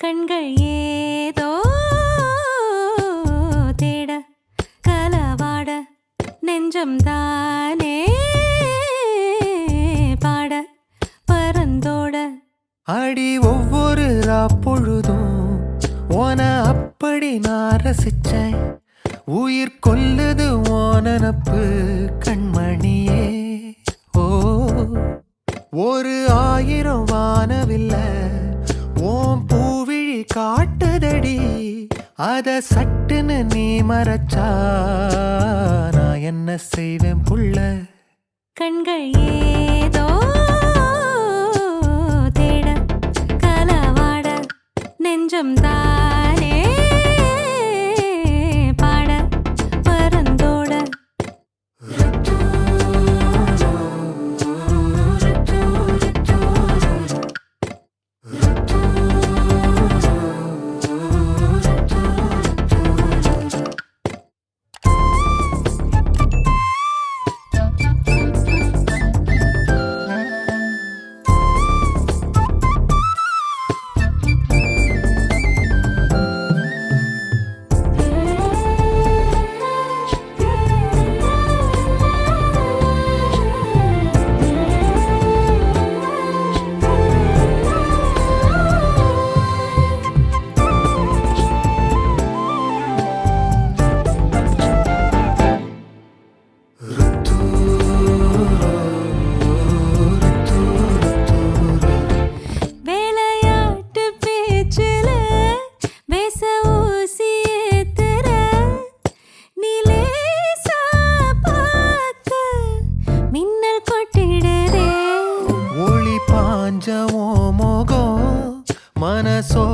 கண்கள் ஏதோ தேட கலவாட நெஞ்சம் தானே பாட பரந்தோட அடி ஒவ்வொரு பொழுதும் ஓன அப்படி நான் ரசிச்சேன். உயிர் கொல்லுது ஓனப்பு கண்மணியே. ஓ ஒரு 1000 வானவில்ல ஓம் பூவிழி காட்டுதடி. அத சட்டுன்னு நீ மறைச்சா நான் என்ன செய்வேன் புள்ள. கண்கள் ஏதோ தேட கலவாட நெஞ்சம் தானே பாட பரந்தோட மனசோ